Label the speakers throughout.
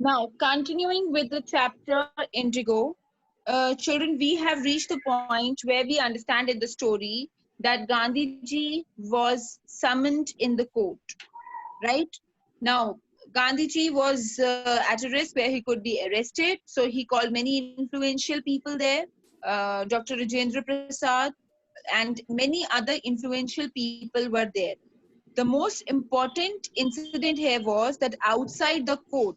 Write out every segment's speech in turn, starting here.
Speaker 1: Now, continuing with the chapter Indigo, children, we have reached the point where we understand in the story that Gandhiji was summoned in the court, right? Now, Gandhiji was at a risk where he could be arrested, so he called many influential people there, Dr. Rajendra Prasad, and many other influential people were there. The most important incident here was that outside the court,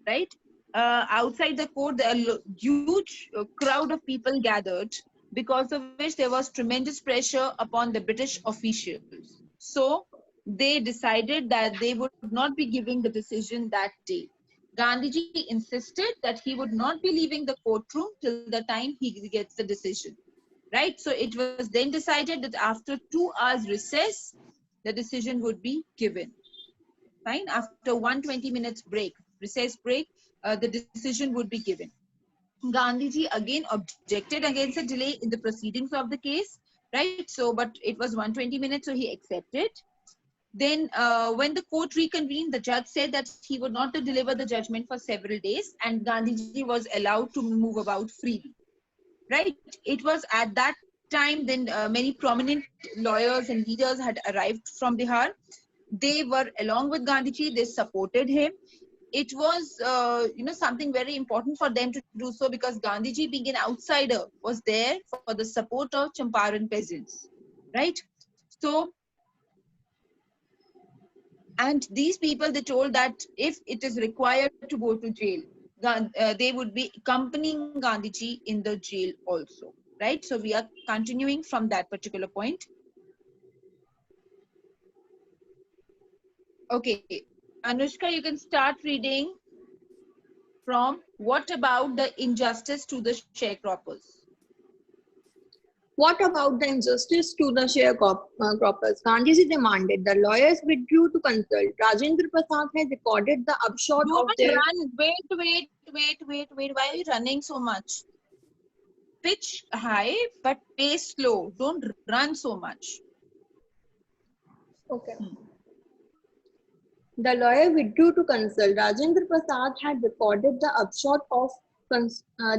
Speaker 1: right? Outside the court, a huge crowd of people gathered, because of which there was tremendous pressure upon the British officials. So they decided that they would not be giving the decision that day. Gandhiji insisted that he would not be leaving the courtroom till the time he gets the decision. Right? So it was then decided that after 2 hours recess, the decision would be given. Fine. After 120 minutes break, recess break, the decision would be given. Gandhiji again objected against a delay in the proceedings of the case, right? So, but it was 120 minutes, so he accepted. Then, when the court reconvened, the judge said that he would not deliver the judgment for several days, and Gandhiji was allowed to move about freely. Right? It was at that time then many prominent lawyers and leaders had arrived from Bihar. They were along with Gandhiji. They supported him. It was something very important for them to do so, because Gandhiji, being an outsider, was there for the support of Champaran peasants, right? So, and these people, they told that if it is required to go to jail, they would be accompanying Gandhiji in the jail also, right? So we are continuing from that particular point. Okay, Anushka, you can start reading from what about the injustice to the sharecroppers.
Speaker 2: What about the injustice to the sharecroppers? Gandhiji demanded. The lawyers withdrew to consult. Rajendra Prasad had recorded the upshot of
Speaker 1: Don't
Speaker 2: their...
Speaker 1: run. Wait. Why are you running so much? Pitch high, but pace slow. Don't run so much.
Speaker 2: Okay. The lawyer withdrew to consult. Rajendra Prasad had recorded the upshot of...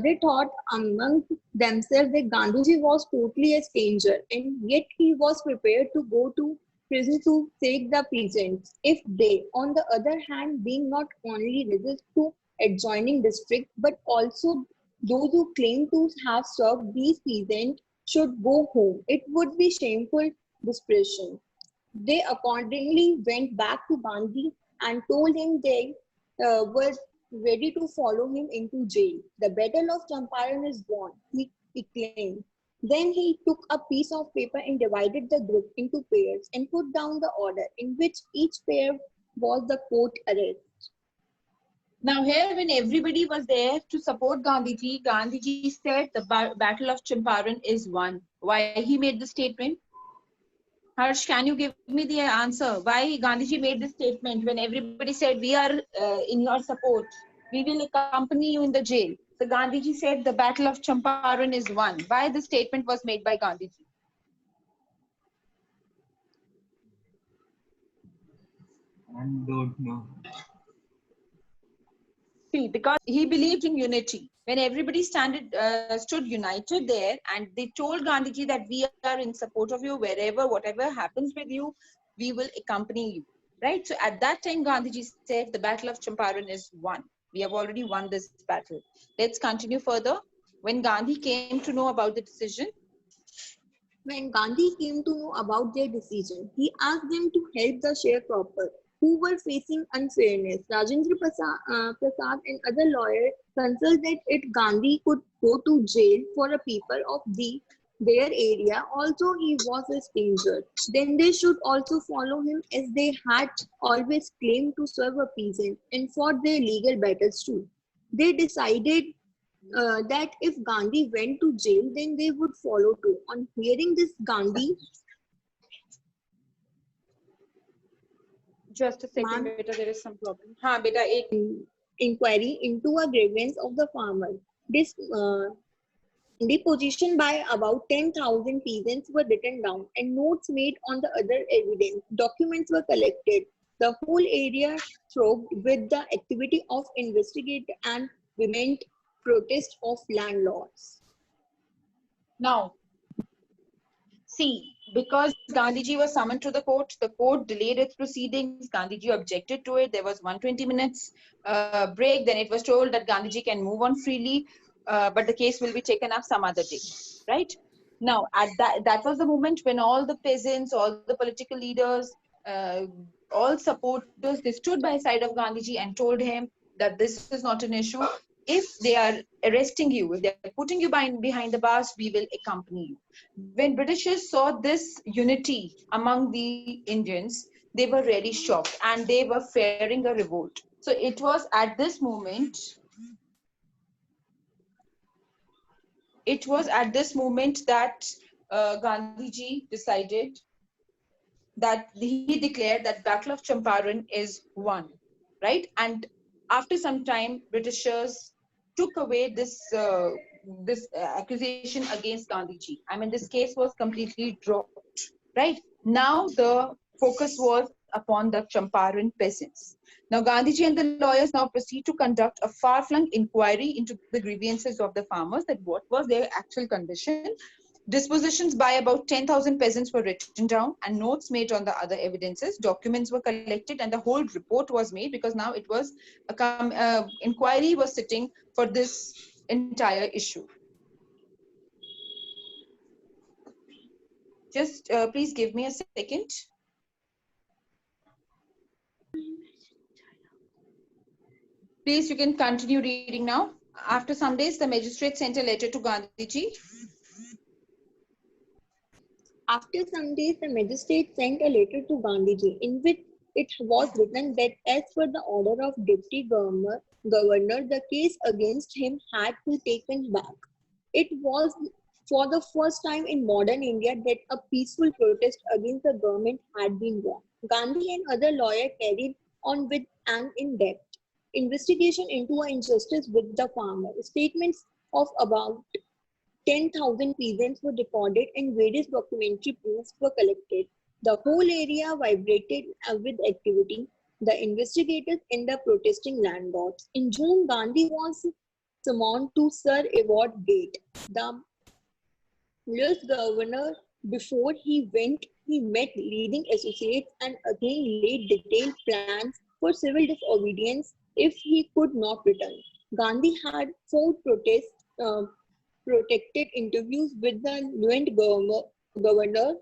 Speaker 2: they thought among themselves that Gandhiji was totally a stranger, and yet he was prepared to go to prison to take the peasants. If they, on the other hand, being not only resist to adjoining district, but also those who claim to have served these peasants should go home, it would be shameful dispersion. They accordingly went back to Gandhi and told him they were ready to follow him into jail. The Battle of Champaran is won, he claimed. Then he took a piece of paper and divided the group into pairs and put down the order in which each pair was the court arrest.
Speaker 1: Now here, when everybody was there to support Gandhiji, Gandhiji said the Battle of Champaran is won. Why he made the statement? Harsh, can you give me the answer? Why Gandhiji made this statement when everybody said, we are in your support, we will accompany you in the jail. So Gandhiji said the Battle of Champaran is won. Why the statement was made by Gandhiji?
Speaker 3: I don't know.
Speaker 1: See, because he believed in unity. When everybody stood united there, and they told Gandhiji that we are in support of you wherever, whatever happens with you, we will accompany you. Right? So at that time, Gandhiji said the Battle of Champaran is won. We have already won this battle. Let's continue further. When Gandhi came to know about the decision,
Speaker 2: When Gandhi came to know about their decision, he asked them to help the sharecroppers who were facing unfairness. Rajendra Prasad and other lawyers consulted that if Gandhi could go to jail for the people of their area, also he was a stranger, then they should also follow him as they had always claimed to serve a peasant and fought their legal battles too. They decided that if Gandhi went to jail, then they would follow too. On hearing this, Gandhi,
Speaker 1: just a second,
Speaker 2: ma'am,
Speaker 1: beta, there is some problem. Ha, beta, ek.
Speaker 2: inquiry into a grievance of the farmer. This deposition by about 10,000 peasants were written down and notes made on the other evidence. Documents were collected. The whole area throve with the activity of investigate and vehement protest of landlords.
Speaker 1: Now, see, because Gandhiji was summoned to the court delayed its proceedings. Gandhiji objected to it. There was 120 minutes break. Then it was told that Gandhiji can move on freely, but the case will be taken up some other day, right? Now, at that was the moment when all the peasants, all the political leaders, uh, all supporters, they stood by the side of Gandhiji and told him that this is not an issue. If they are arresting you, if they are putting you behind the bars, we will accompany you. When Britishers saw this unity among the Indians, they were really shocked and they were fearing a revolt. So it was at this moment, that Gandhiji decided that he declared that Battle of Champaran is won, right? And after some time, Britishers took away this accusation against Gandhiji. I mean, this case was completely dropped, right? Now the focus was upon the Champaran peasants. Now Gandhiji and the lawyers now proceed to conduct a far-flung inquiry into the grievances of the farmers, that what was their actual condition. Dispositions by about 10,000 peasants were written down and notes made on the other evidences. Documents were collected and the whole report was made, because now it was inquiry was sitting for this entire issue. Just please give me a second. Please, you can continue reading now. After some days, the magistrate sent a letter to Gandhiji.
Speaker 2: After some days, the magistrate sent a letter to Gandhiji in which it was written that as per the order of Deputy Governor, the case against him had to be taken back. It was for the first time in modern India that a peaceful protest against the government had been won. Gandhi and other lawyers carried on with an in-depth investigation into an injustice with the farmer. Statements of about 10,000 peasants were recorded and various documentary proofs were collected. The whole area vibrated with activity. The investigators and the protesting landlords. In June, Gandhi was summoned to Sir Edward Gate, the Louis governor. Before he went, he met leading associates and again laid detailed plans for civil disobedience if he could not return. Gandhi had four protected interviews with the Lieutenant Governor